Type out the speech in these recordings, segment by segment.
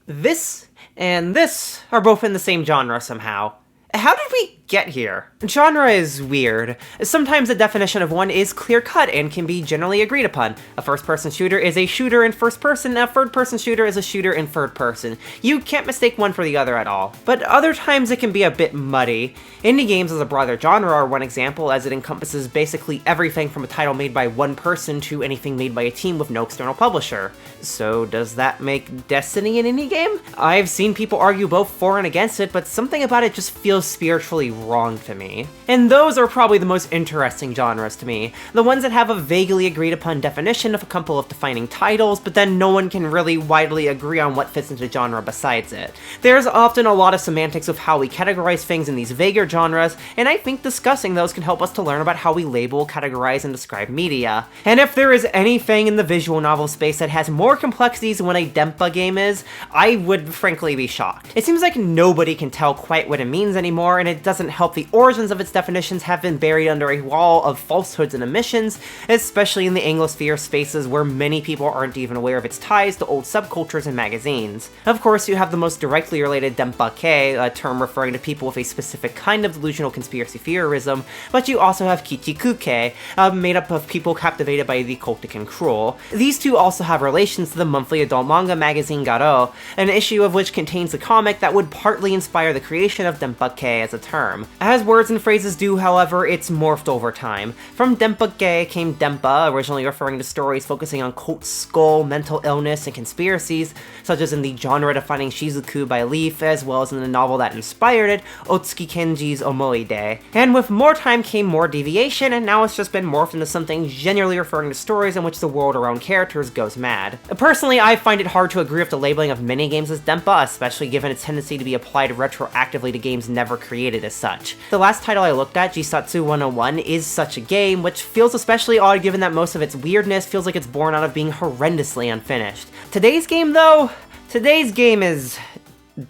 This and this are both in the same genre somehow. How did we get here? Genre is weird. Sometimes the definition of one is clear-cut and can be generally agreed upon. A first-person shooter is a shooter in first person, and a third-person shooter is a shooter in third person. You can't mistake one for the other at all. But other times it can be a bit muddy. Indie games as a broader genre are one example, as it encompasses basically everything from a title made by one person to anything made by a team with no external publisher. So does that make Destiny an indie game? I've seen people argue both for and against it, but something about it just feels spiritually wrong to me. And those are probably the most interesting genres to me. The ones that have a vaguely agreed upon definition of a couple of defining titles, but then no one can really widely agree on what fits into genre besides it. There's often a lot of semantics of how we categorize things in these vaguer genres, and I think discussing those can help us to learn about how we label, categorize, and describe media. And if there is anything in the visual novel space that has more complexities than what a Denpa game is, I would frankly be shocked. It seems like nobody can tell quite what it means anymore, and it doesn't help the origins of its definitions have been buried under a wall of falsehoods and omissions, especially in the Anglosphere spaces where many people aren't even aware of its ties to old subcultures and magazines. Of course, you have the most directly related Denpa-kei, a term referring to people with a specific kind of delusional conspiracy theorism, but you also have Kichiku-kei, made up of people captivated by the cultic and cruel. These two also have relations to the monthly adult manga magazine Garo, an issue of which contains a comic that would partly inspire the creation of Denpa-kei as a term. As words and phrases do, however, it's morphed over time. From Denpa-kei came Denpa, originally referring to stories focusing on cult skull, mental illness, and conspiracies, such as in the genre-defining Shizuku by Leaf, as well as in the novel that inspired it, Otsuki Kenji's Omoide. And with more time came more deviation, and now it's just been morphed into something generally referring to stories in which the world around characters goes mad. Personally, I find it hard to agree with the labeling of many games as Denpa, especially given its tendency to be applied retroactively to games never created as such. The last title I looked at, Jisatsu 101, is such a game, which feels especially odd given that most of its weirdness feels like it's born out of being horrendously unfinished. Today's game, though? Today's game is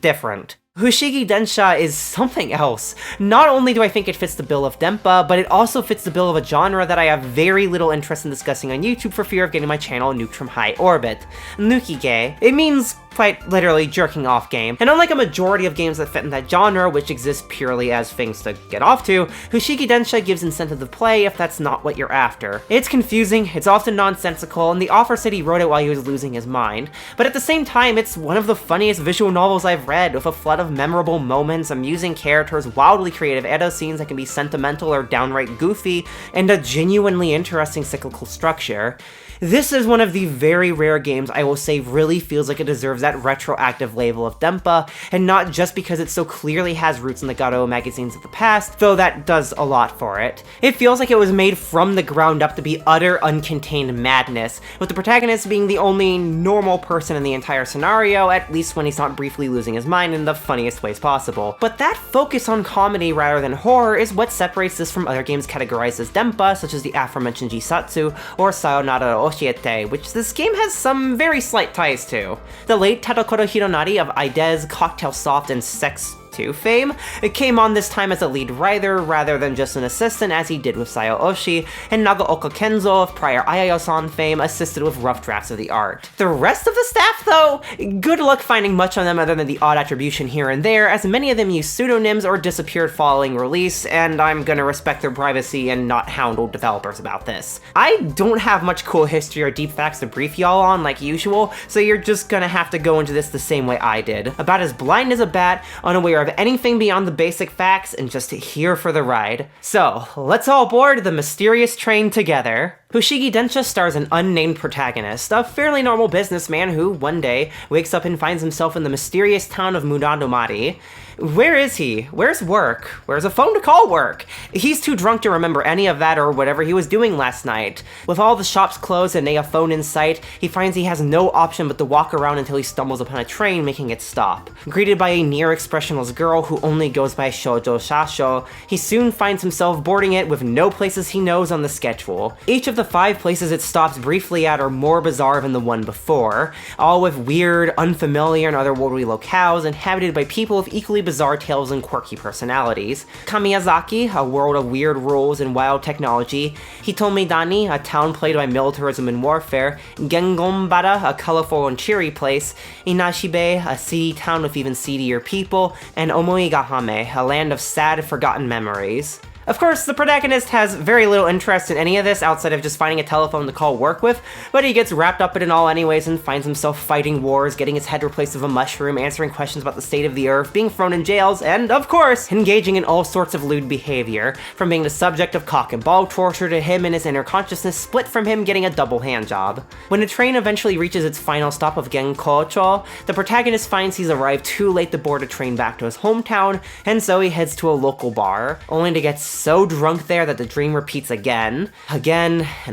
different. Fushigi Densha is something else. Not only do I think it fits the bill of Denpa, but it also fits the bill of a genre that I have very little interest in discussing on YouTube for fear of getting my channel nuked from high orbit. Nukige. It means quite literally jerking off game, and unlike a majority of games that fit in that genre, which exist purely as things to get off to, Fushigi Densha gives incentive to play if that's not what you're after. It's confusing, it's often nonsensical, and the author said he wrote it while he was losing his mind, but at the same time, it's one of the funniest visual novels I've read, with a flood of memorable moments, amusing characters, wildly creative edo scenes that can be sentimental or downright goofy, and a genuinely interesting cyclical structure. This is one of the very rare games I will say really feels like it deserves that retroactive label of Denpa, and not just because it so clearly has roots in the Garo magazines of the past, though that does a lot for it. It feels like it was made from the ground up to be utter uncontained madness, with the protagonist being the only normal person in the entire scenario, at least when he's not briefly losing his mind in the funniest ways possible. But that focus on comedy rather than horror is what separates this from other games categorized as Denpa, such as the aforementioned Jisatsu or Sayonara Oshiete, which this game has some very slight ties to. The late Tadokoro Hironari of Aides, Cocktail Soft, and Sex 2 fame, it came on this time as a lead writer rather than just an assistant as he did with Sayo Oshi, and Nagaoka Kenzo of prior Ayayo-san fame assisted with rough drafts of the art. The rest of the staff, though, good luck finding much on them other than the odd attribution here and there, as many of them use pseudonyms or disappeared following release, and I'm gonna respect their privacy and not hound old developers about this. I don't have much cool history or deep facts to brief y'all on like usual, so you're just gonna have to go into this the same way I did. About as blind as a bat, unaware of anything beyond the basic facts, and just here for the ride. So, let's all board the mysterious train together. Fushigi Densha stars an unnamed protagonist, a fairly normal businessman who, one day, wakes up and finds himself in the mysterious town of Munadomari. Where is he? Where's work? Where's a phone to call work? He's too drunk to remember any of that or whatever he was doing last night. With all the shops closed and a phone in sight, he finds he has no option but to walk around until he stumbles upon a train making it stop. Greeted by a near-expressionless girl who only goes by Shoujo Shasho, he soon finds himself boarding it with no places he knows on the schedule. Each of the 5 places it stops briefly at are more bizarre than the one before, all with weird, unfamiliar, and otherworldly locales inhabited by people with equally bizarre tales and quirky personalities. Kamiyazaki, a world of weird rules and wild technology. Hitomidani, a town plagued by militarism and warfare. Gengonbara, a colorful and cheery place. Inashibe, a seedy town with even seedier people. And Omoigahame, a land of sad, forgotten memories. Of course, the protagonist has very little interest in any of this outside of just finding a telephone to call work with, but he gets wrapped up in it all anyways and finds himself fighting wars, getting his head replaced with a mushroom, answering questions about the state of the earth, being thrown in jails, and, of course, engaging in all sorts of lewd behavior, from being the subject of cock and ball torture to him and his inner consciousness split from him getting a double handjob. When the train eventually reaches its final stop of Genkocho, the protagonist finds he's arrived too late to board a train back to his hometown, and so he heads to a local bar, only to get so drunk there that the dream repeats again, and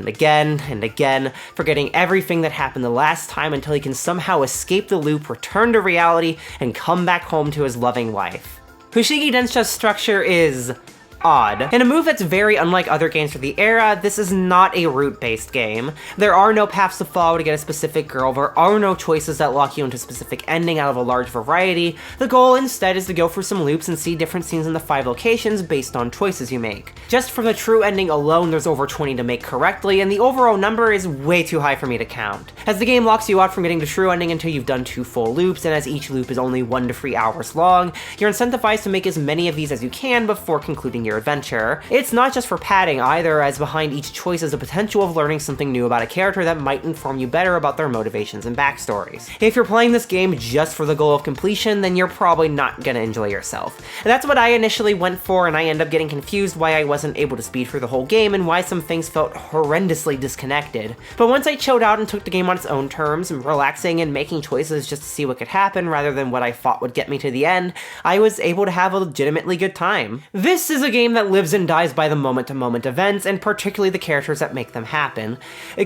again, and again, forgetting everything that happened the last time until he can somehow escape the loop, return to reality, and come back home to his loving wife. Fushigi Densha's structure is odd. In a move that's very unlike other games for the era, this is not a route-based game. There are no paths to follow to get a specific girl, there are no choices that lock you into a specific ending out of a large variety. The goal instead is to go through some loops and see different scenes in the 5 locations based on choices you make. Just for the true ending alone, there's over 20 to make correctly, and the overall number is way too high for me to count. As the game locks you out from getting the true ending until you've done 2 full loops, and as each loop is only 1 to 3 hours long, you're incentivized to make as many of these as you can before concluding your adventure. It's not just for padding either, as behind each choice is the potential of learning something new about a character that might inform you better about their motivations and backstories. If you're playing this game just for the goal of completion, then you're probably not gonna enjoy yourself. And that's what I initially went for, and I end up getting confused why I wasn't able to speed through the whole game and why some things felt horrendously disconnected. But once I chilled out and took the game on its own terms, relaxing and making choices just to see what could happen rather than what I thought would get me to the end, I was able to have a legitimately good time. This is a game that lives and dies by the moment-to-moment events, and particularly the characters that make them happen.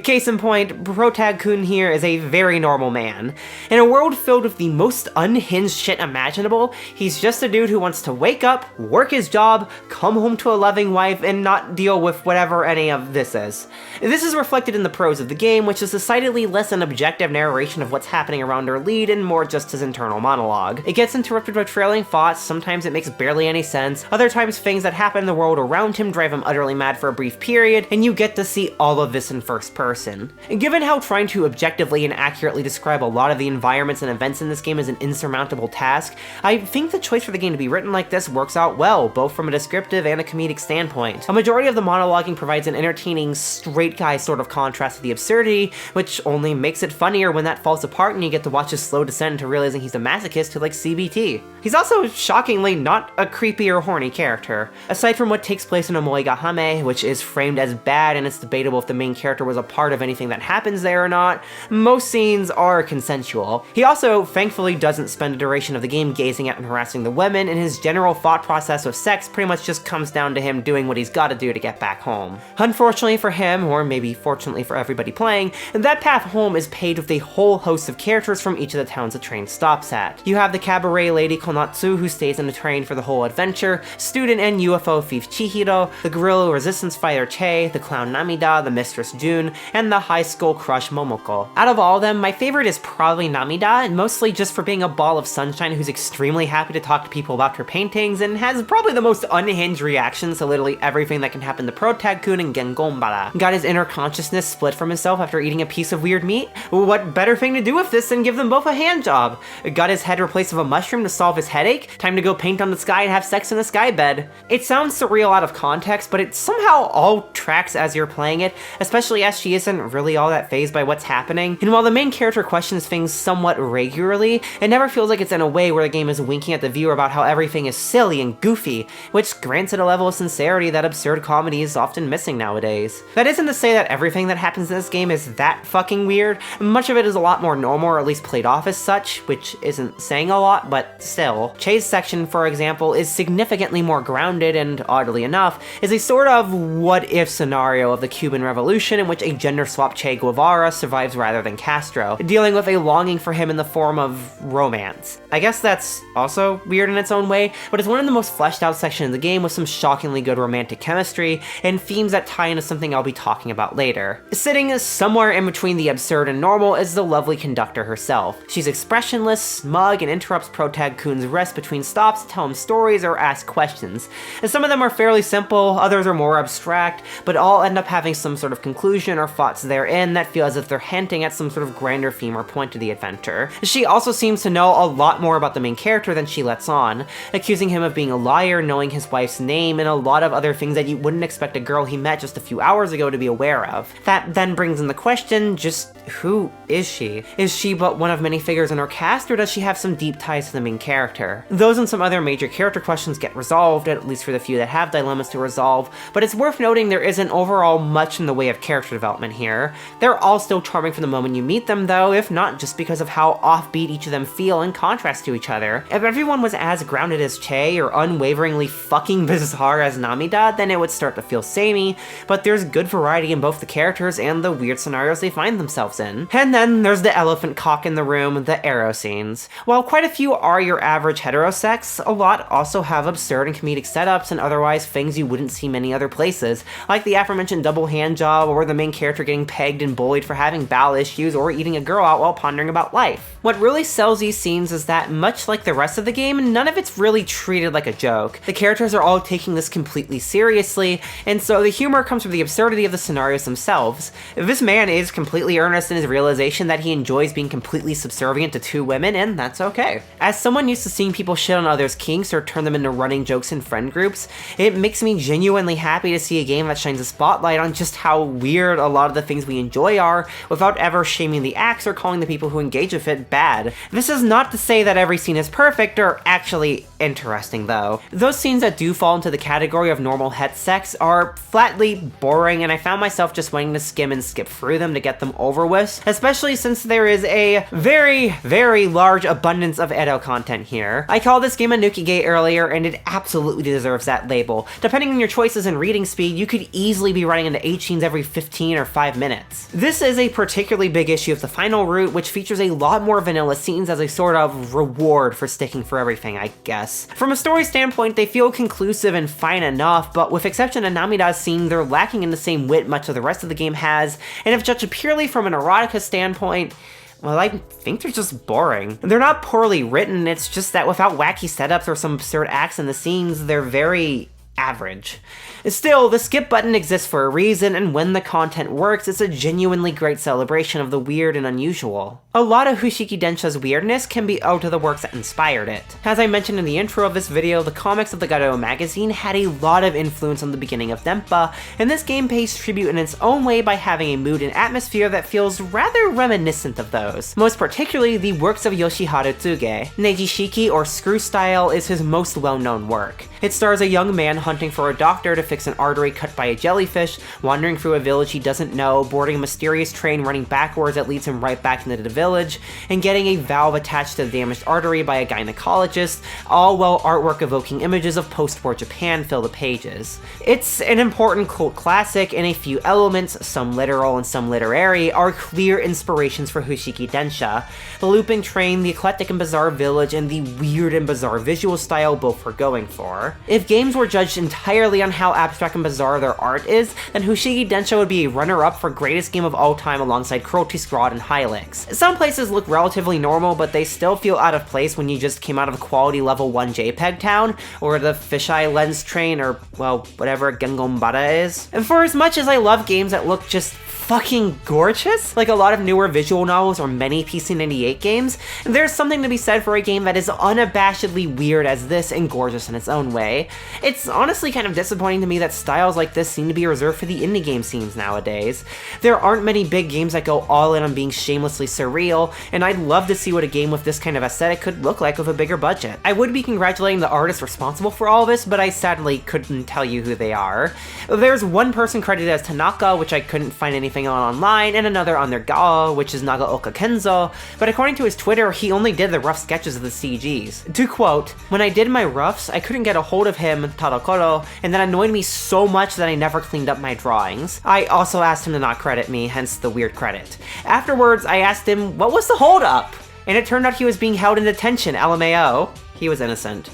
Case in point, Protag-kun here is a very normal man. In a world filled with the most unhinged shit imaginable, he's just a dude who wants to wake up, work his job, come home to a loving wife, and not deal with whatever any of this is. This is reflected in the prose of the game, which is decidedly less an objective narration of what's happening around our lead and more just his internal monologue. It gets interrupted by trailing thoughts, sometimes it makes barely any sense, other times things that happen in the world around him drive him utterly mad for a brief period, and you get to see all of this in first person. And given how trying to objectively and accurately describe a lot of the environments and events in this game is an insurmountable task, I think the choice for the game to be written like this works out well, both from a descriptive and a comedic standpoint. A majority of the monologuing provides an entertaining, straight guy sort of contrast to the absurdity, which only makes it funnier when that falls apart and you get to watch his slow descent into realizing he's a masochist who likes CBT. He's also shockingly not a creepy or horny character. Aside from what takes place in Omoigahame, which is framed as bad and it's debatable if the main character was a part of anything that happens there or not, most scenes are consensual. He also, thankfully, doesn't spend the duration of the game gazing at and harassing the women, and his general thought process with sex pretty much just comes down to him doing what he's gotta do to get back home. Unfortunately for him, or maybe fortunately for everybody playing, that path home is paved with a whole host of characters from each of the towns the train stops at. You have the cabaret lady Konatsu, who stays in the train for the whole adventure, student and UFO thief Chihiro, the guerrilla resistance fighter Che, the clown Namida, the mistress June, and the high school crush Momoko. Out of all of them, my favorite is probably Namida, and mostly just for being a ball of sunshine who's extremely happy to talk to people about her paintings, and has probably the most unhinged reactions to literally everything that can happen to Protag-kun and Gengonbara. Got his inner consciousness split from himself after eating a piece of weird meat? What better thing to do with this than give them both a hand job? Got his head replaced with a mushroom to solve his headache? Time to go paint on the sky and have sex in the sky bed. It sounds surreal out of context, but it somehow all tracks as you're playing it, especially as she isn't really all that fazed by what's happening. And while the main character questions things somewhat regularly, it never feels like it's in a way where the game is winking at the viewer about how everything is silly and goofy, which grants it a level of sincerity that absurd comedy is often missing nowadays. That isn't to say that everything that happens in this game is that fucking weird. Much of it is a lot more normal, or at least played off as such, which isn't saying a lot, but still. Che's section, for example, is significantly more grounded and, oddly enough, is a sort of what-if scenario of the Cuban Revolution in which a gender-swapped Che Guevara survives rather than Castro, dealing with a longing for him in the form of romance. I guess that's also weird in its own way, but it's one of the most fleshed out sections of the game with some shockingly good romantic chemistry and themes that tie into something I'll be talking about later. Sitting somewhere in between the absurd and normal is the lovely conductor herself. She's expressionless, smug, and interrupts Protag Kun's rest between stops to tell him stories or ask questions. And some of them are fairly simple, others are more abstract, but all end up having some sort of conclusion or thoughts therein that feel as if they're hinting at some sort of grander theme or point to the adventure. She also seems to know a lot more about the main character than she lets on, accusing him of being a liar, knowing his wife's name, and a lot of other things that you wouldn't expect a girl he met just a few hours ago to be aware of. That then brings in the question, just who is she? Is she but one of many figures in her cast, or does she have some deep ties to the main character? Those and some other major character questions get resolved, at least for the few that have dilemmas to resolve, but it's worth noting there isn't overall much in the way of character development here. They're all still charming from the moment you meet them though, if not just because of how offbeat each of them feel in contrast to each other. If everyone was as grounded as Che or unwaveringly fucking bizarre as Namida, then it would start to feel samey, but there's good variety in both the characters and the weird scenarios they find themselves in. And then there's the elephant cock in the room, the arrow scenes. While quite a few are your average heterosex, a lot also have absurd and comedic setups and otherwise things you wouldn't see many other places, like the aforementioned double handjob or the main character getting pegged and bullied for having bowel issues or eating a girl out while pondering about life. What really sells these scenes is that, much like the rest of the game, none of it's really treated like a joke. The characters are all taking this completely seriously, and so the humor comes from the absurdity of the scenarios themselves. This man is completely earnest in his realization that he enjoys being completely subservient to two women, and that's okay. As someone used to seeing people shit on others' kinks or turn them into running jokes in friend groups, it makes me genuinely happy to see a game that shines a spotlight on just how weird a lot of the things we enjoy are, without ever shaming the acts or calling the people who engage with it bad. This is not to say that every scene is perfect or actually interesting though. Those scenes that do fall into the category of normal het sex are flatly boring, and I found myself just wanting to skim and skip through them to get them over with, especially since there is a very, very large abundance of Edo content here. I called this game a Nukige earlier, and it absolutely deserves that label. Depending on your choices and reading speed, you could easily be running into 8 scenes every 15 or 5 minutes. This is a particularly big issue of the final route, which features a lot more vanilla scenes as a sort of reward for sticking for everything, I guess. From a story standpoint, they feel conclusive and fine enough, but with exception of Namida's scene, they're lacking in the same wit much of the rest of the game has, and if judged purely from an erotica standpoint, well, I think they're just boring. They're not poorly written, it's just that without wacky setups or some absurd acts in the scenes, they're very average. Still, the skip button exists for a reason, and when the content works, it's a genuinely great celebration of the weird and unusual. A lot of Fushigi Densha's weirdness can be owed to the works that inspired it. As I mentioned in the intro of this video, the comics of the Garo magazine had a lot of influence on the beginning of Denpa, and this game pays tribute in its own way by having a mood and atmosphere that feels rather reminiscent of those. Most particularly, the works of Yoshiharu Tsuge. Neji-shiki, or Screw Style, is his most well-known work. It stars a young man hunting for a doctor to fix an artery cut by a jellyfish, wandering through a village he doesn't know, boarding a mysterious train running backwards that leads him right back into the village, and getting a valve attached to the damaged artery by a gynecologist, all while artwork evoking images of post-war Japan fill the pages. It's an important cult classic, and a few elements, some literal and some literary, are clear inspirations for Fushigi Densha. The looping train, the eclectic and bizarre village, and the weird and bizarre visual style both were going for. If games were judged entirely on how abstract and bizarre their art is, then Fushigi Densha would be a runner-up for greatest game of all time alongside Cruelty Squad and Hylix. Some places look relatively normal, but they still feel out of place when you just came out of quality level 1 JPEG town, or the fisheye lens train, or, well, whatever Gengombara is. And for as much as I love games that look just fucking gorgeous, like a lot of newer visual novels or many PC98 games, there's something to be said for a game that is unabashedly weird as this and gorgeous in its own way. It's honestly kind of disappointing to me that styles like this seem to be reserved for the indie game scenes nowadays. There aren't many big games that go all in on being shamelessly surreal, and I'd love to see what a game with this kind of aesthetic could look like with a bigger budget. I would be congratulating the artists responsible for all this, but I sadly couldn't tell you who they are. There's one person credited as Tanaka, which I couldn't find anything on online, and another on their GAO, which is Nagaoka Kenzo, but according to his Twitter, he only did the rough sketches of the CGs. To quote, "When I did my roughs, I couldn't get a hold of him, Tadako Tadokoro, and that annoyed me so much that I never cleaned up my drawings. I also asked him to not credit me, hence the weird credit. Afterwards, I asked him what was the holdup, and it turned out he was being held in detention, LMAO. He was innocent.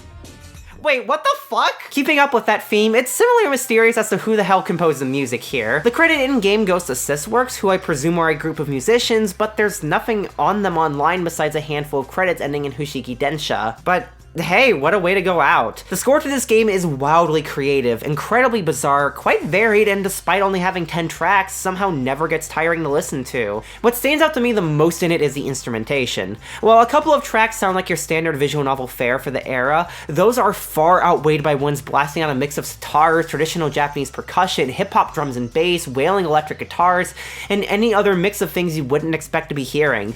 Wait, what the fuck? Keeping up with that theme, it's similarly mysterious as to who the hell composed the music here. The credit in-game goes to Sysworks, who I presume are a group of musicians, but there's nothing on them online besides a handful of credits ending in Fushigi Densha. But hey, what a way to go out. The score to this game is wildly creative, incredibly bizarre, quite varied, and despite only having 10 tracks, somehow never gets tiring to listen to. What stands out to me the most in it is the instrumentation. While a couple of tracks sound like your standard visual novel fare for the era, those are far outweighed by ones blasting out a mix of sitars, traditional Japanese percussion, hip-hop drums and bass, wailing electric guitars, and any other mix of things you wouldn't expect to be hearing.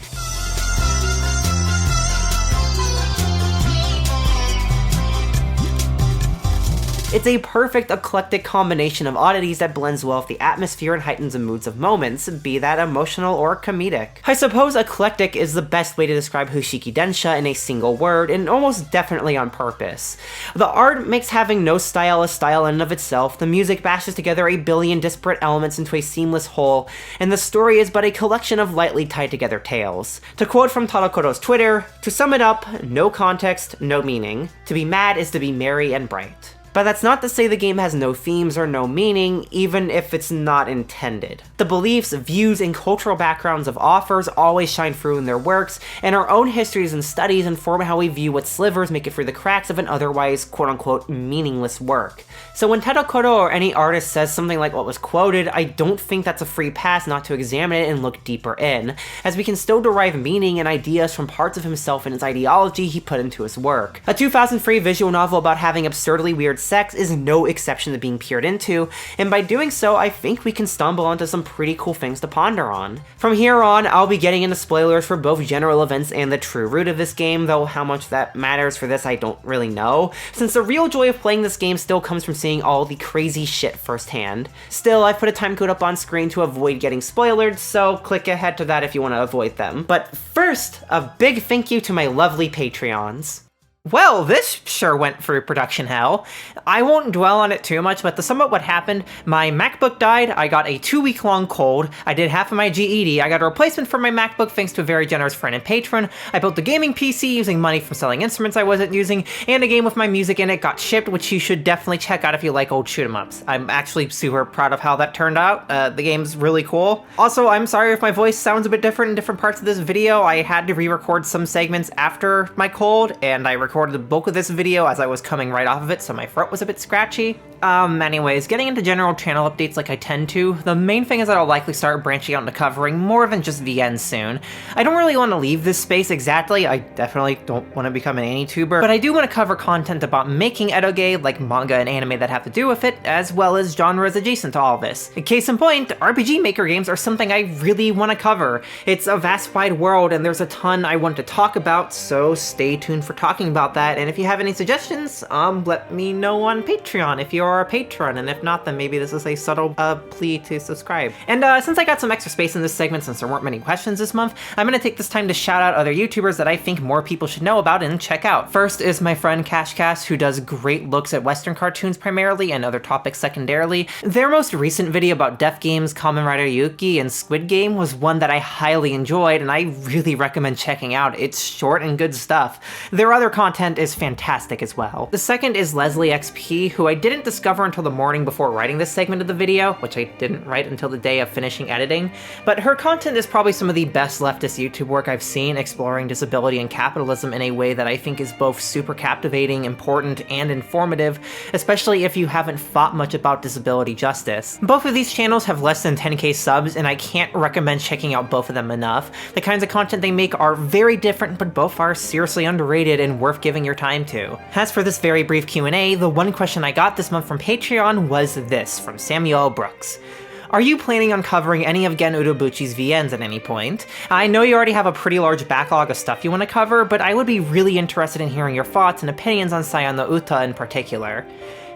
It's a perfect eclectic combination of oddities that blends well with the atmosphere and heightens the moods of moments, be that emotional or comedic. I suppose eclectic is the best way to describe Fushigi Densha in a single word, and almost definitely on purpose. The art makes having no style a style in and of itself, the music bashes together a billion disparate elements into a seamless whole, and the story is but a collection of lightly tied together tales. To quote from Tadokoro's Twitter, to sum it up, no context, no meaning. To be mad is to be merry and bright. But that's not to say the game has no themes or no meaning, even if it's not intended. The beliefs, views, and cultural backgrounds of authors always shine through in their works, and our own histories and studies inform how we view what slivers make it through the cracks of an otherwise quote-unquote meaningless work. So when Tadokoro or any artist says something like what was quoted, I don't think that's a free pass not to examine it and look deeper in, as we can still derive meaning and ideas from parts of himself and his ideology he put into his work. A 2003 visual novel about having absurdly weird sex is no exception to being peered into, and by doing so, I think we can stumble onto some pretty cool things to ponder on. From here on, I'll be getting into spoilers for both general events and the true root of this game, though how much that matters for this I don't really know, since the real joy of playing this game still comes from seeing all the crazy shit firsthand. Still, I've put a timecode up on screen to avoid getting spoiled, so click ahead to that if you want to avoid them. But first, a big thank you to my lovely Patreons. Well, this sure went through production hell. I won't dwell on it too much, but to sum up what happened, my MacBook died, I got a 2-week-long cold, I did half of my GED, I got a replacement for my MacBook thanks to a very generous friend and patron, I built a gaming PC using money from selling instruments I wasn't using, and a game with my music in it got shipped, which you should definitely check out if you like old shoot-'em-ups. I'm actually super proud of how that turned out. The game's really cool. Also, I'm sorry if my voice sounds a bit different in different parts of this video. I had to re-record some segments after my cold, and I recorded the bulk of this video as I was coming right off of it, so my throat was a bit scratchy. Anyways, getting into general channel updates like I tend to, the main thing is that I'll likely start branching out into covering more than just VN soon. I don't really want to leave this space exactly, I definitely don't want to become an anituber, but I do want to cover content about making edoge, like manga and anime that have to do with it, as well as genres adjacent to all this. Case in point, RPG Maker games are something I really want to cover. It's a vast wide world and there's a ton I want to talk about, so stay tuned for talking about that, and if you have any suggestions, let me know on Patreon if you're a patron, and if not, then maybe this is a subtle plea to subscribe. And since I got some extra space in this segment since there weren't many questions this month, I'm gonna take this time to shout out other YouTubers that I think more people should know about and check out. First is my friend Cashcast, who does great looks at Western cartoons primarily and other topics secondarily. Their most recent video about Death Games, Kamen Rider Yuki, and Squid Game was one that I highly enjoyed, and I really recommend checking out. It's short and good stuff. Their other content is fantastic as well. The second is Leslie XP, who I didn't discover until the morning before writing this segment of the video, which I didn't write until the day of finishing editing, but her content is probably some of the best leftist YouTube work I've seen, exploring disability and capitalism in a way that I think is both super captivating, important, and informative, especially if you haven't thought much about disability justice. Both of these channels have less than 10k subs, and I can't recommend checking out both of them enough. The kinds of content they make are very different, but both are seriously underrated and worth giving your time to. As for this very brief Q&A, the one question I got this month from Patreon was this, from Samuel Brooks. Are you planning on covering any of Gen Urobuchi's VNs at any point? I know you already have a pretty large backlog of stuff you want to cover, but I would be really interested in hearing your thoughts and opinions on Sayan no Uta in particular.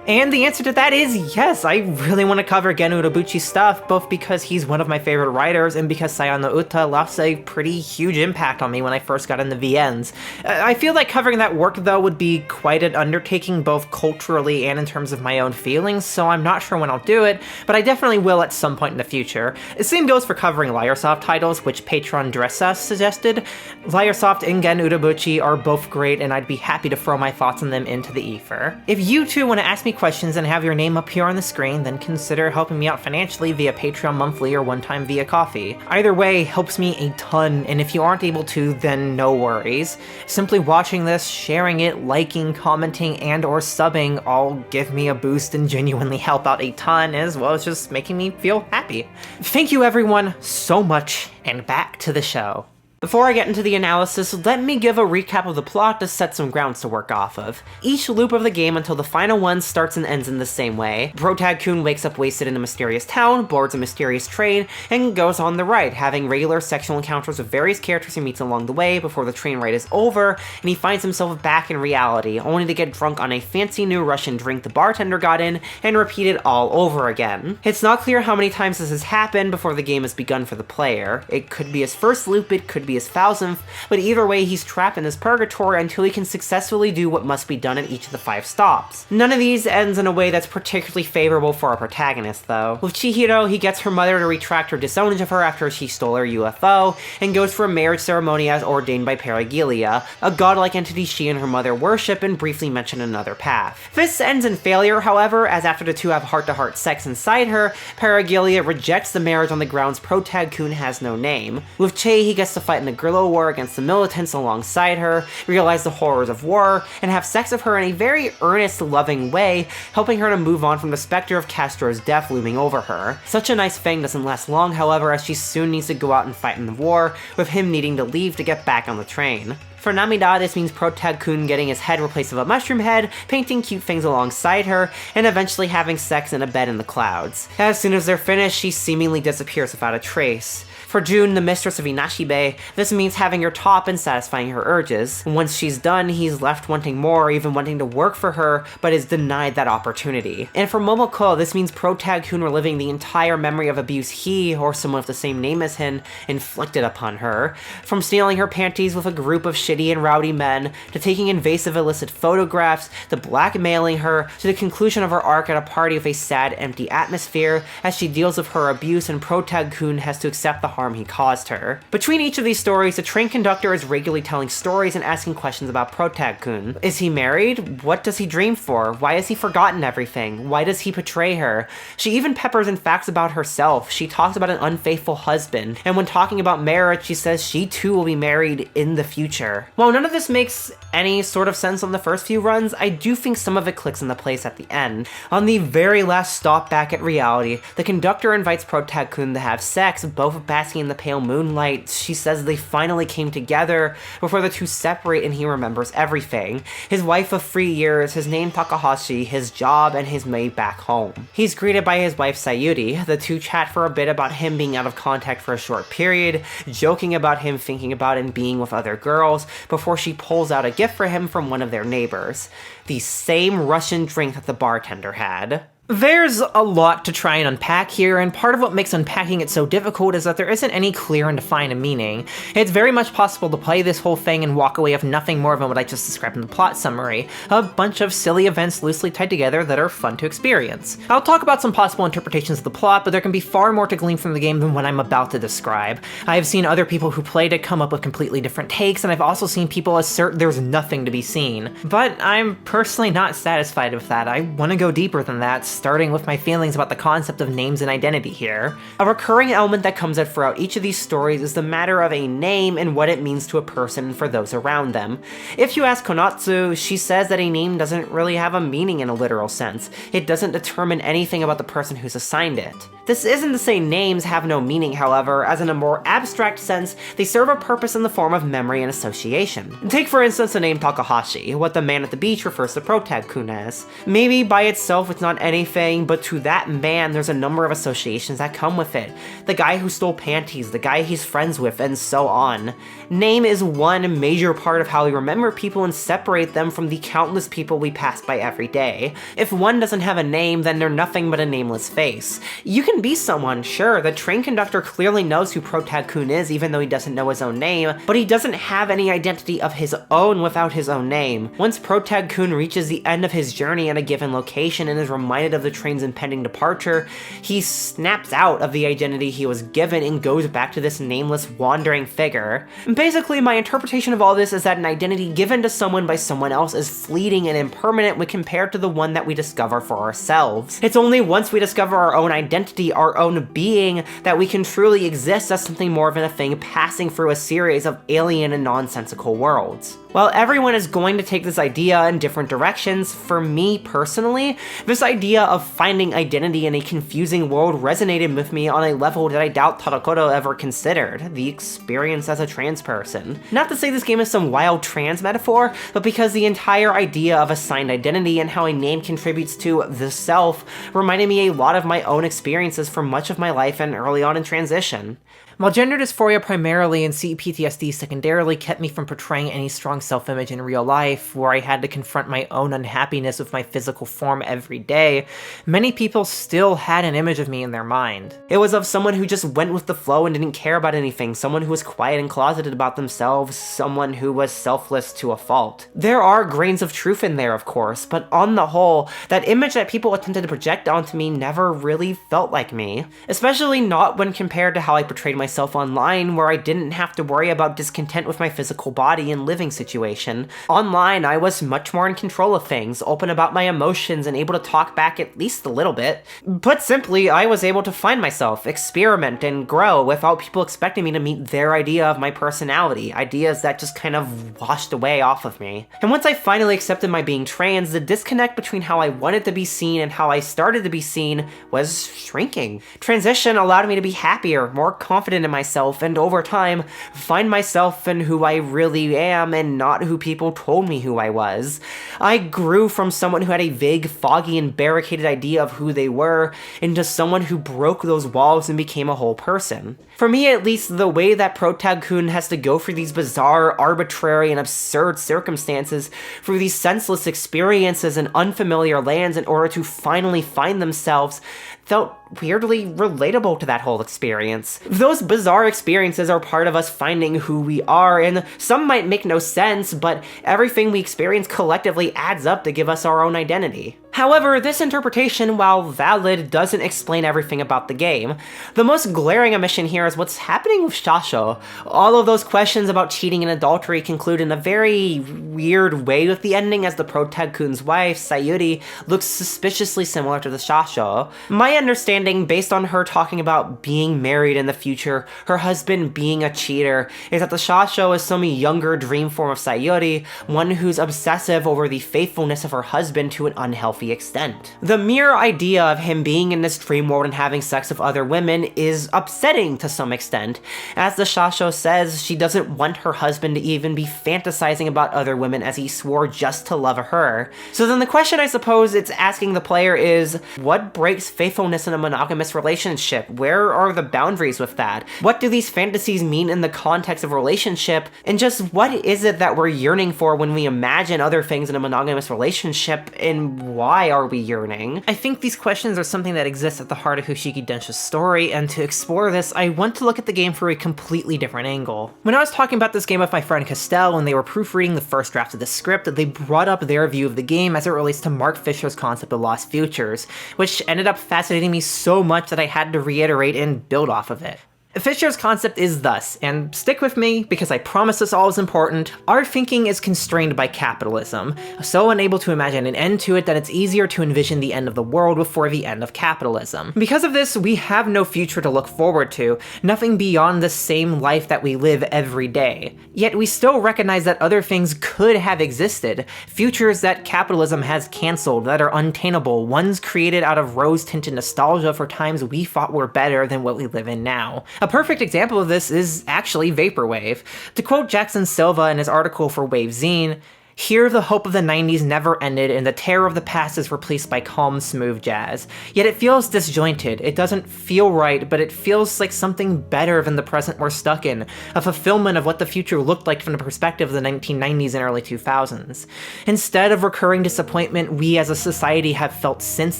And the answer to that is yes, I really want to cover Gen Urobuchi's stuff, both because he's one of my favorite writers and because Sayano Uta left a pretty huge impact on me when I first got into VNs. I feel like covering that work, though, would be quite an undertaking, both culturally and in terms of my own feelings, so I'm not sure when I'll do it, but I definitely will at some point in the future. The same goes for covering Lyresoft titles, which patron Dressa suggested. Lyresoft and Gen Urobuchi are both great, and I'd be happy to throw my thoughts on them into the ether. If you too want to ask me questions and have your name up here on the screen, then consider helping me out financially via Patreon monthly or one time via Ko-fi. Either way helps me a ton, and if you aren't able to, then no worries. Simply watching this, sharing it, liking, commenting, and or subbing all give me a boost and genuinely help out a ton, as well as just making me feel happy. Thank you everyone so much, and back to the show. Before I get into the analysis, let me give a recap of the plot to set some grounds to work off of. Each loop of the game until the final one starts and ends in the same way. Protag-kun wakes up wasted in a mysterious town, boards a mysterious train, and goes on the ride, having regular sexual encounters with various characters he meets along the way before the train ride is over, and he finds himself back in reality, only to get drunk on a fancy new Russian drink the bartender got in, and repeat it all over again. It's not clear how many times this has happened before the game has begun for the player. It could be his first loop, it could be his 1000th, but either way he's trapped in this purgatory until he can successfully do what must be done at each of the 5 stops. None of these ends in a way that's particularly favorable for our protagonist though. With Chihiro, he gets her mother to retract her disownage of her after she stole her UFO, and goes for a marriage ceremony as ordained by Paragilia, a godlike entity she and her mother worship and briefly mention another path. This ends in failure, however, as after the two have heart-to-heart sex inside her, Paragilia rejects the marriage on the grounds Protag-kun has no name. With Che, he gets to fight in the guerrilla war against the militants alongside her, realize the horrors of war, and have sex with her in a very earnest, loving way, helping her to move on from the specter of Castro's death looming over her. Such a nice thing doesn't last long, however, as she soon needs to go out and fight in the war, with him needing to leave to get back on the train. For Namida, this means Protag-kun getting his head replaced with a mushroom head, painting cute things alongside her, and eventually having sex in a bed in the clouds. As soon as they're finished, she seemingly disappears without a trace. For June, the mistress of Inashibe, this means having her top and satisfying her urges. Once she's done, he's left wanting more, even wanting to work for her, but is denied that opportunity. And for Momoko, this means Protag-kun reliving the entire memory of abuse he, or someone with the same name as him, inflicted upon her. From stealing her panties with a group of shitty and rowdy men, to taking invasive illicit photographs, to blackmailing her, to the conclusion of her arc at a party with a sad, empty atmosphere, as she deals with her abuse and Protag-kun has to accept the harm he caused her. Between each of these stories, the train conductor is regularly telling stories and asking questions about Protag-kun. Is he married? What does he dream for? Why has he forgotten everything? Why does he betray her? She even peppers in facts about herself. She talks about an unfaithful husband, and when talking about marriage, she says she too will be married in the future. While none of this makes any sort of sense on the first few runs, I do think some of it clicks into place at the end. On the very last stop back at reality, the conductor invites Protag-kun to have sex, both basking in the pale moonlight. She says they finally came together before the two separate and he remembers everything. His wife of 3 years, his name Takahashi, his job, and his maid back home. He's greeted by his wife Sayuri. The two chat for a bit about him being out of contact for a short period, joking about him thinking about and being with other girls, before she pulls out a gift for him from one of their neighbors. The same Russian drink that the bartender had. There's a lot to try and unpack here, and part of what makes unpacking it so difficult is that there isn't any clear and defined meaning. It's very much possible to play this whole thing and walk away with nothing more than what I just described in the plot summary, a bunch of silly events loosely tied together that are fun to experience. I'll talk about some possible interpretations of the plot, but there can be far more to glean from the game than what I'm about to describe. I've seen other people who played it come up with completely different takes, and I've also seen people assert there's nothing to be seen. But I'm personally not satisfied with that. I want to go deeper than that, starting with my feelings about the concept of names and identity here. A recurring element that comes up throughout each of these stories is the matter of a name and what it means to a person and for those around them. If you ask Konatsu, she says that a name doesn't really have a meaning in a literal sense. It doesn't determine anything about the person who's assigned it. This isn't to say names have no meaning, however, as in a more abstract sense, they serve a purpose in the form of memory and association. Take for instance the name Takahashi, what the man at the beach refers to Protag-kun as. Maybe by itself it's not anything, but to that man there's a number of associations that come with it. The guy who stole panties, the guy he's friends with, and so on. Name is one major part of how we remember people and separate them from the countless people we pass by every day. If one doesn't have a name, then they're nothing but a nameless face. You can be someone, sure, the train conductor clearly knows who Protag-kun is even though he doesn't know his own name, but he doesn't have any identity of his own without his own name. Once Protag-kun reaches the end of his journey at a given location and is reminded of the train's impending departure, he snaps out of the identity he was given and goes back to this nameless wandering figure. Basically, my interpretation of all this is that an identity given to someone by someone else is fleeting and impermanent when compared to the one that we discover for ourselves. It's only once we discover our own identity, our own being, that we can truly exist as something more than a thing passing through a series of alien and nonsensical worlds. While everyone is going to take this idea in different directions, for me personally, this idea of finding identity in a confusing world resonated with me on a level that I doubt Tadakoro ever considered, the experience as a trans person. Not to say this game is some wild trans metaphor, but because the entire idea of assigned identity and how a name contributes to the self reminded me a lot of my own experiences for much of my life and early on in transition. While gender dysphoria primarily and CPTSD secondarily kept me from portraying any strong self-image in real life, where I had to confront my own unhappiness with my physical form every day, many people still had an image of me in their mind. It was of someone who just went with the flow and didn't care about anything, someone who was quiet and closeted about themselves, someone who was selfless to a fault. There are grains of truth in there, of course, but on the whole, that image that people attempted to project onto me never really felt like me. Especially not when compared to how I portrayed myself online, where I didn't have to worry about discontent with my physical body and living situation. Online, I was much more in control of things, open about my emotions, and able to talk back at least a little bit. Put simply, I was able to find myself, experiment, and grow without people expecting me to meet their idea of my personality, ideas that just kind of washed away off of me. And once I finally accepted my being trans, the disconnect between how I wanted to be seen and how I started to be seen was shrinking. Transition allowed me to be happier, more confident in myself, and over time, find myself in who I really am and not who people told me who I was. I grew from someone who had a vague, foggy, and barricaded idea of who they were into someone who broke those walls and became a whole person. For me, at least, the way that Protag-kun has to go through these bizarre, arbitrary, and absurd circumstances, through these senseless experiences in unfamiliar lands in order to finally find themselves, felt weirdly relatable to that whole experience. Those bizarre experiences are part of us finding who we are, and some might make no sense, but everything we experience collectively adds up to give us our own identity. However, this interpretation, while valid, doesn't explain everything about the game. The most glaring omission here is what's happening with Shasho. All of those questions about cheating and adultery conclude in a very weird way with the ending, as the Protag-kun's wife, Sayuri, looks suspiciously similar to the Shasho. My understanding, based on her talking about being married in the future, her husband being a cheater, is that the Shasho is some younger dream form of Sayuri, one who's obsessive over the faithfulness of her husband to an unhealthy extent. The mere idea of him being in this dream world and having sex with other women is upsetting to some extent. As the Shasho says, she doesn't want her husband to even be fantasizing about other women, as he swore just to love her. So then the question I suppose it's asking the player is, what breaks faithfulness in a monogamous relationship? Where are the boundaries with that? What do these fantasies mean in the context of a relationship? And just what is it that we're yearning for when we imagine other things in a monogamous relationship, and why are we yearning? I think these questions are something that exists at the heart of Fushigi Densha's story, and to explore this, I want to look at the game through a completely different angle. When I was talking about this game with my friend Castell when they were proofreading the first draft of the script, they brought up their view of the game as it relates to Mark Fisher's concept of lost futures, which ended up fascinating me so much that I had to reiterate and build off of it. Fisher's concept is thus, and stick with me because I promise this all is important, our thinking is constrained by capitalism, so unable to imagine an end to it that it's easier to envision the end of the world before the end of capitalism. Because of this, we have no future to look forward to, nothing beyond the same life that we live every day. Yet we still recognize that other things could have existed, futures that capitalism has cancelled, that are untainable, ones created out of rose-tinted nostalgia for times we thought were better than what we live in now. A perfect example of this is actually Vaporwave. To quote Jackson Silva in his article for Wave Zine, "Here the hope of the 90s never ended and the terror of the past is replaced by calm, smooth jazz. Yet it feels disjointed, it doesn't feel right, but it feels like something better than the present we're stuck in, a fulfillment of what the future looked like from the perspective of the 1990s and early 2000s. Instead of recurring disappointment we as a society have felt since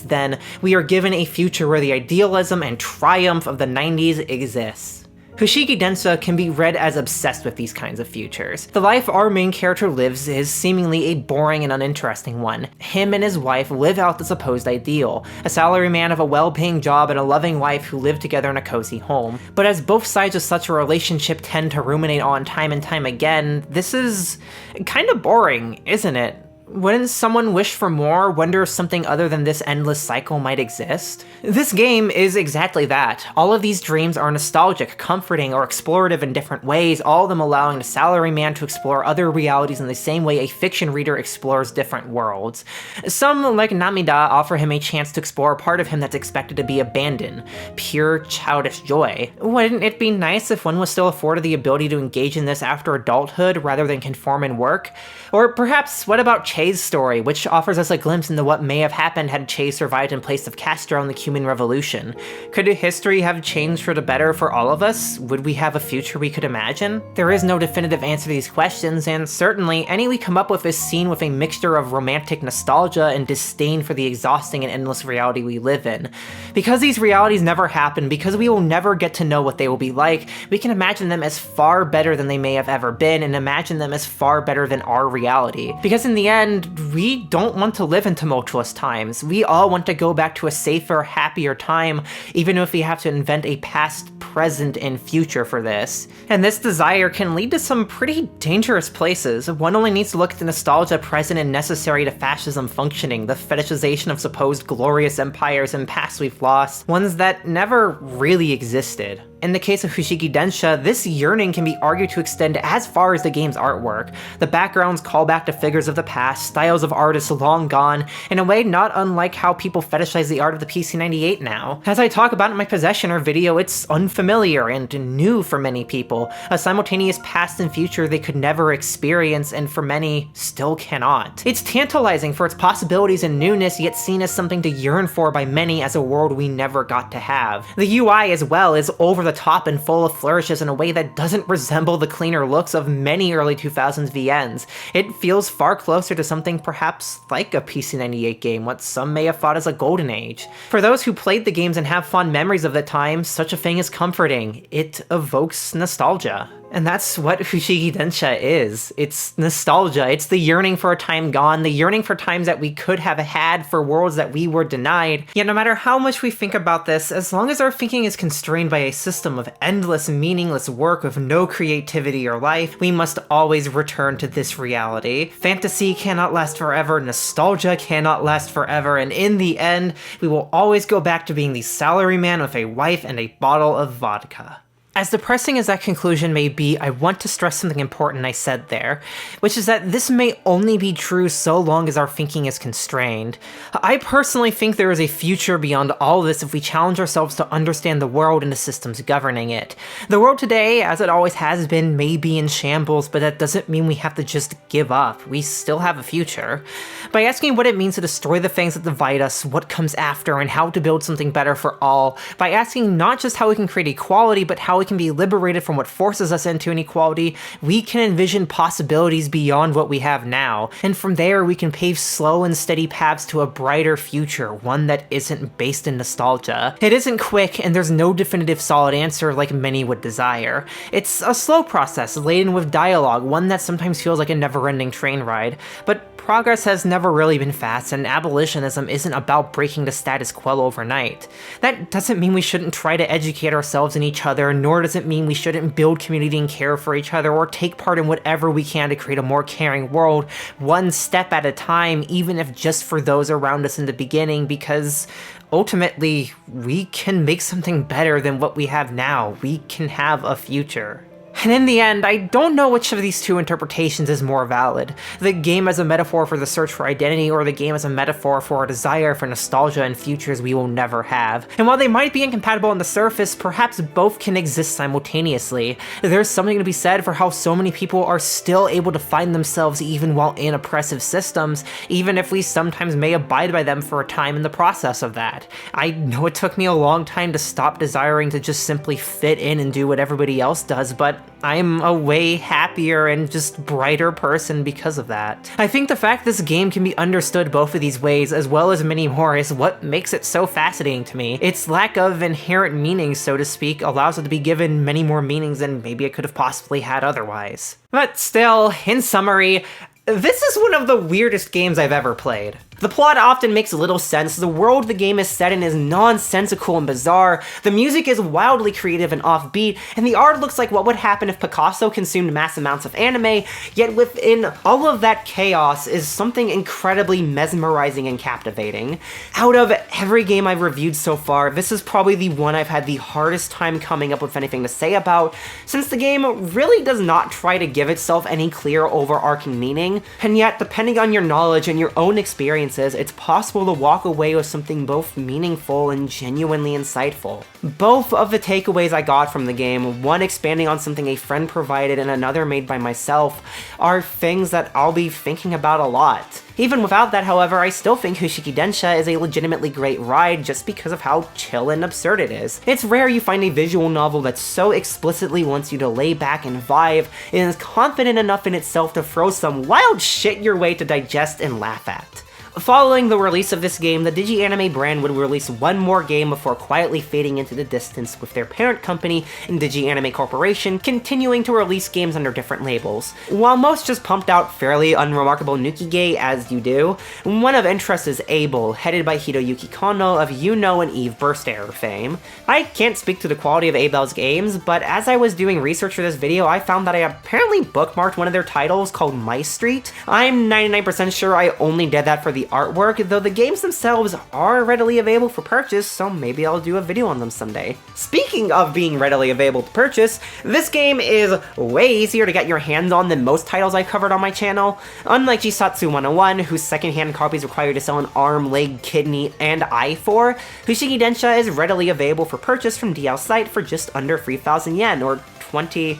then, we are given a future where the idealism and triumph of the 90s exists." Fushigi Densha can be read as obsessed with these kinds of futures. The life our main character lives is seemingly a boring and uninteresting one. Him and his wife live out the supposed ideal, a salaryman of a well-paying job and a loving wife who live together in a cozy home. But as both sides of such a relationship tend to ruminate on time and time again, this is kinda boring, isn't it? Wouldn't someone wish for more, wonder if something other than this endless cycle might exist? This game is exactly that. All of these dreams are nostalgic, comforting, or explorative in different ways, all of them allowing the salaryman to explore other realities in the same way a fiction reader explores different worlds. Some, like Namida, offer him a chance to explore a part of him that's expected to be abandoned. Pure, childish joy. Wouldn't it be nice if one was still afforded the ability to engage in this after adulthood rather than conform in work? Or perhaps, what about Che's story, which offers us a glimpse into what may have happened had Che survived in place of Castro in the Cuban Revolution? Could history have changed for the better for all of us? Would we have a future we could imagine? There is no definitive answer to these questions, and certainly any we come up with is seen with a mixture of romantic nostalgia and disdain for the exhausting and endless reality we live in. Because these realities never happen, because we will never get to know what they will be like, we can imagine them as far better than they may have ever been, and imagine them as far better than our reality. Because in the end, we don't want to live in tumultuous times. We all want to go back to a safer, happier time, even if we have to invent a past, present, and future for this. And this desire can lead to some pretty dangerous places. One only needs to look at the nostalgia present and necessary to fascism functioning, the fetishization of supposed glorious empires and pasts we've lost, ones that never really existed. In the case of Fushigi Densha, this yearning can be argued to extend as far as the game's artwork. The backgrounds call back to figures of the past, styles of artists long gone, in a way not unlike how people fetishize the art of the PC-98 now. As I talk about in my Possessioner video, it's unfamiliar and new for many people, a simultaneous past and future they could never experience, and for many, still cannot. It's tantalizing for its possibilities and newness, yet seen as something to yearn for by many as a world we never got to have. The UI as well is over the top and full of flourishes in a way that doesn't resemble the cleaner looks of many early 2000s VNs. It feels far closer to something perhaps like a PC-98 game, what some may have thought as a golden age. For those who played the games and have fond memories of the time, such a thing is comforting. It evokes nostalgia. And that's what Fushigi Densha is. It's nostalgia. It's the yearning for a time gone, the yearning for times that we could have had, for worlds that we were denied. Yet no matter how much we think about this, as long as our thinking is constrained by a system of endless, meaningless work with no creativity or life, we must always return to this reality. Fantasy cannot last forever, nostalgia cannot last forever, and in the end, we will always go back to being the salaryman with a wife and a bottle of vodka. As depressing as that conclusion may be, I want to stress something important I said there, which is that this may only be true so long as our thinking is constrained. I personally think there is a future beyond all this if we challenge ourselves to understand the world and the systems governing it. The world today, as it always has been, may be in shambles, but that doesn't mean we have to just give up. We still have a future. By asking what it means to destroy the things that divide us, what comes after, and how to build something better for all, by asking not just how we can create equality, but how we can be liberated from what forces us into inequality, we can envision possibilities beyond what we have now, and from there we can pave slow and steady paths to a brighter future, one that isn't based in nostalgia. It isn't quick, and there's no definitive solid answer like many would desire. It's a slow process, laden with dialogue, one that sometimes feels like a never-ending train ride, but progress has never really been fast, and abolitionism isn't about breaking the status quo overnight. That doesn't mean we shouldn't try to educate ourselves and each other, nor nor does it mean we shouldn't build community and care for each other or take part in whatever we can to create a more caring world, one step at a time, even if just for those around us in the beginning, because ultimately, we can make something better than what we have now. We can have a future. And in the end, I don't know which of these two interpretations is more valid. The game as a metaphor for the search for identity, or the game as a metaphor for our desire for nostalgia and futures we will never have. And while they might be incompatible on the surface, perhaps both can exist simultaneously. There's something to be said for how so many people are still able to find themselves even while in oppressive systems, even if we sometimes may abide by them for a time in the process of that. I know it took me a long time to stop desiring to just simply fit in and do what everybody else does, but I'm a way happier and just brighter person because of that. I think the fact this game can be understood both of these ways, as well as many more, is what makes it so fascinating to me. Its lack of inherent meaning, so to speak, allows it to be given many more meanings than maybe it could have possibly had otherwise. But still, in summary, this is one of the weirdest games I've ever played. The plot often makes little sense, the world the game is set in is nonsensical and bizarre, the music is wildly creative and offbeat, and the art looks like what would happen if Picasso consumed mass amounts of anime, yet within all of that chaos is something incredibly mesmerizing and captivating. Out of every game I've reviewed so far, this is probably the one I've had the hardest time coming up with anything to say about, since the game really does not try to give itself any clear overarching meaning, and yet depending on your knowledge and your own experiences, it's possible to walk away with something both meaningful and genuinely insightful. Both of the takeaways I got from the game, one expanding on something a friend provided and another made by myself, are things that I'll be thinking about a lot. Even without that, however, I still think Fushigi Densha is a legitimately great ride just because of how chill and absurd it is. It's rare you find a visual novel that so explicitly wants you to lay back and vibe, and is confident enough in itself to throw some wild shit your way to digest and laugh at. Following the release of this game, the DigiAnime brand would release one more game before quietly fading into the distance, with their parent company, DigiAnime Corporation, continuing to release games under different labels. While most just pumped out fairly unremarkable Nukige as you do, one of interest is Able, headed by Hiroyuki Kono of Yuno and Eve Burst Error fame. I can't speak to the quality of Able's games, but as I was doing research for this video, I found that I apparently bookmarked one of their titles called My Street. I'm 99% sure I only did that for the artwork, though the games themselves are readily available for purchase, so maybe I'll do a video on them someday. Speaking of being readily available to purchase, this game is way easier to get your hands on than most titles I've covered on my channel. Unlike Jisatsu 101, whose secondhand copies require you to sell an arm, leg, kidney, and eye for, Fushigi Densha is readily available for purchase from DL's site for just under 3,000 yen, or 20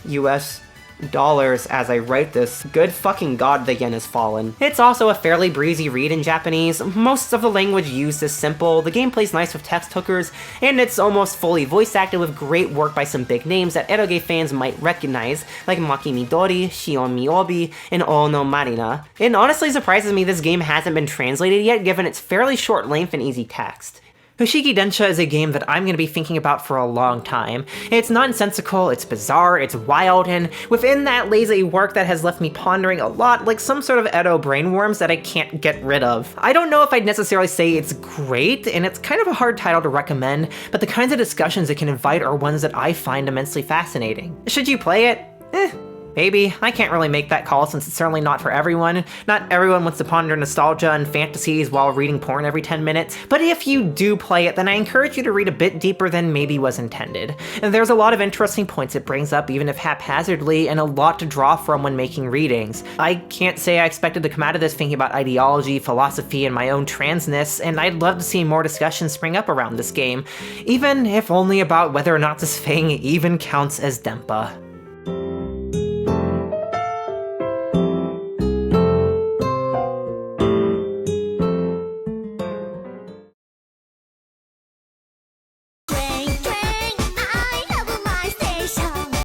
US dollars as I write this. Good fucking god, the yen has fallen. It's also a fairly breezy read in Japanese. Most of the language used is simple, the gameplay's nice with text hookers, and it's almost fully voice acted with great work by some big names that eroge fans might recognize, like Maki Midori, Shion Miyobi, and Ono Marina. It honestly surprises me this game hasn't been translated yet, given its fairly short length and easy text. Fushigi Densha is a game that I'm going to be thinking about for a long time. It's nonsensical, it's bizarre, it's wild, and within that lays a work that has left me pondering a lot, like some sort of Edo brainworms that I can't get rid of. I don't know if I'd necessarily say it's great, and it's kind of a hard title to recommend, but the kinds of discussions it can invite are ones that I find immensely fascinating. Should you play it? Maybe. I can't really make that call since it's certainly not for everyone. Not everyone wants to ponder nostalgia and fantasies while reading porn every 10 minutes, but if you do play it, then I encourage you to read a bit deeper than maybe was intended. And there's a lot of interesting points it brings up, even if haphazardly, and a lot to draw from when making readings. I can't say I expected to come out of this thinking about ideology, philosophy, and my own transness, and I'd love to see more discussions spring up around this game, even if only about whether or not this thing even counts as Denpa.